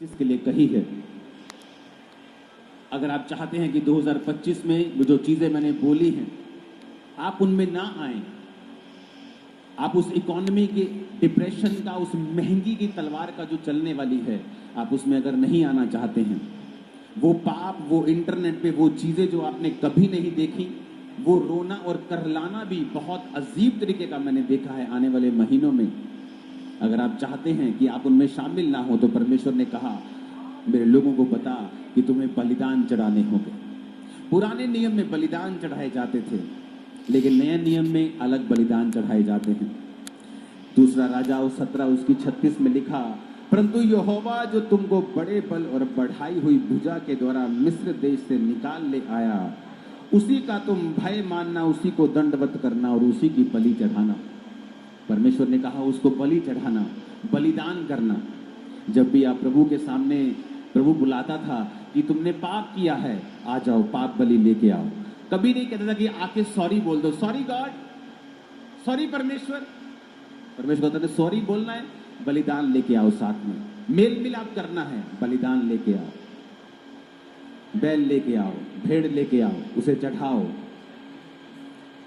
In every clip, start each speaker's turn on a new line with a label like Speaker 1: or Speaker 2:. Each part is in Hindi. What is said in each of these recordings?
Speaker 1: जिसके लिए कही है। अगर आप चाहते हैं कि 2025 में जो चीजें मैंने बोली हैं आप उनमें ना आए, आप उस इकोनॉमी के डिप्रेशन का, उस महंगी की तलवार का जो चलने वाली है, आप उसमें अगर नहीं आना चाहते हैं, वो पाप, वो इंटरनेट पे वो चीजें जो आपने कभी नहीं देखी, वो रोना और करलाना भी बहुत अजीब तरीके का मैंने देखा है आने वाले महीनों में, अगर आप चाहते हैं कि आप उनमें शामिल ना हो तो परमेश्वर ने कहा मेरे लोगों को बता कि तुम्हें बलिदान चढ़ाने होंगे। पुराने नियम में बलिदान चढ़ाए जाते थे, लेकिन नए नियम में अलग बलिदान चढ़ाए जाते हैं। दूसरा राजाओं 17 उसकी 36 में लिखा, परंतु यहोवा जो तुमको बड़े बल और बढ़ाई हुई भुजा के द्वारा मिस्र देश से निकाल ले आया, उसी का तुम भय मानना, उसी को दंडवत करना और उसी की बलि चढ़ाना। परमेश्वर ने कहा उसको बलि चढ़ाना, बलिदान करना। जब भी आप प्रभु के सामने, प्रभु बुलाता था कि तुमने पाप किया है, आ जाओ पाप बलि लेके आओ। कभी नहीं कहता था कि आके सॉरी बोल दो, सॉरी गॉड, सॉरी परमेश्वर। परमेश्वर कहता था सॉरी बोलना है, बलिदान लेके आओ, साथ में मेल मिलाप करना है, बलिदान लेके आओ, बैल लेके आओ, भेड़ लेके आओ, उसे चढ़ाओ।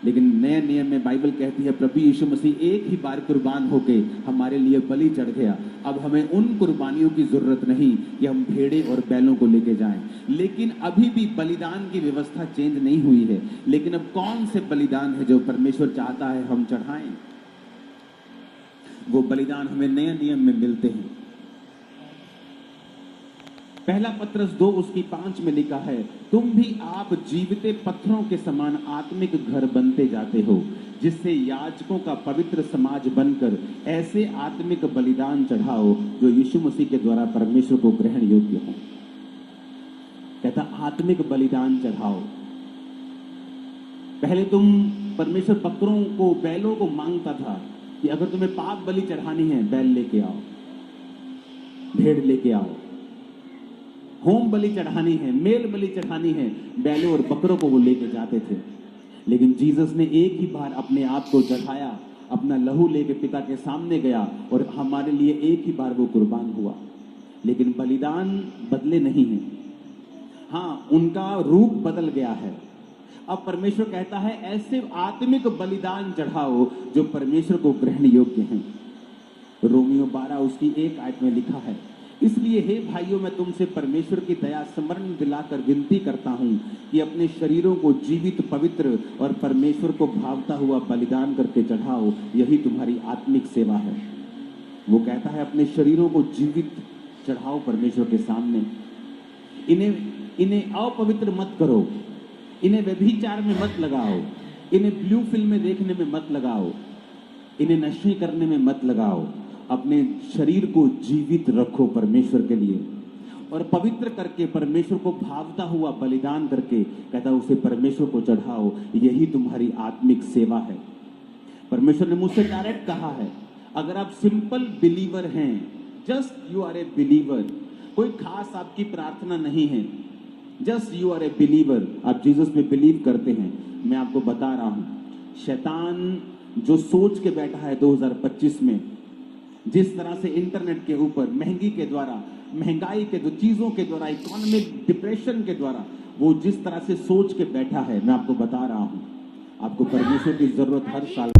Speaker 1: लेकिन नए नियम में बाइबल कहती है प्रभु यीशु मसीह एक ही बार कुर्बान होके हमारे लिए बलि चढ़ गया। अब हमें उन कुर्बानियों की जरूरत नहीं कि हम भेड़े और बैलों को लेके जाएं। लेकिन अभी भी बलिदान की व्यवस्था चेंज नहीं हुई है। लेकिन अब कौन से बलिदान है जो परमेश्वर चाहता है हम चढ़ाएं? वो बलिदान हमें नए नियम में मिलते हैं। पहला पत्रस 2 उसकी 5 में लिखा है, तुम भी आप जीविते पत्थरों के समान आत्मिक घर बनते जाते हो, जिससे याजकों का पवित्र समाज बनकर ऐसे आत्मिक बलिदान चढ़ाओ जो यीशु मसीह के द्वारा परमेश्वर को ग्रहण योग्य हो। कहता आत्मिक बलिदान चढ़ाओ। पहले तुम परमेश्वर बकरों को, बैलों को मांगता था कि अगर तुम्हें पाप बलि चढ़ानी है बैल लेके आओ, भेड़ लेके आओ, होम बलि चढ़ानी है, मेल बलि चढ़ानी है, बैलों और बकरों को वो लेके जाते थे। लेकिन जीसस ने एक ही बार अपने आप को चढ़ाया, अपना लहू लेके पिता के सामने गया और हमारे लिए एक ही बार वो कुर्बान हुआ। लेकिन बलिदान बदले नहीं है, हाँ उनका रूप बदल गया है। अब परमेश्वर कहता है ऐसे आत्मिक बलिदान चढ़ाओ जो परमेश्वर को ग्रहण योग्य हैं। रोमियो 12 उसकी 1 आयत में लिखा है, इसलिए हे भाइयों मैं तुमसे परमेश्वर की दया स्मरण दिलाकर विनती करता हूं कि अपने शरीरों को जीवित, पवित्र और परमेश्वर को भावता हुआ बलिदान करके चढ़ाओ, यही तुम्हारी आत्मिक सेवा है। वो कहता है अपने शरीरों को जीवित चढ़ाओ परमेश्वर के सामने। इन्हें अपवित्र मत करो, इन्हें व्यभिचार में मत लगाओ, इन्हें ब्लू फिल्में देखने में मत लगाओ, इन्हें नशे करने में मत लगाओ। अपने शरीर को जीवित रखो परमेश्वर के लिए और पवित्र करके परमेश्वर को भावता हुआ बलिदान करके कहता उसे परमेश्वर को चढ़ाओ, यही तुम्हारी आत्मिक सेवा है। परमेश्वर ने मुझसे डायरेक्ट कहा है, अगर आप सिंपल बिलीवर हैं, just you are a believer, कोई खास आपकी प्रार्थना नहीं है, just you are a believer, आप जीसस में बिलीव करते हैं, मैं आपको बता रहा हूं शैतान जो सोच के बैठा है 2025 में, जिस तरह से इंटरनेट के ऊपर महंगी के द्वारा, महंगाई के जो चीजों के द्वारा, इकोनॉमिक डिप्रेशन के द्वारा वो जिस तरह से सोच के बैठा है, मैं आपको बता रहा हूं आपको परमेश्वर की जरूरत हर साल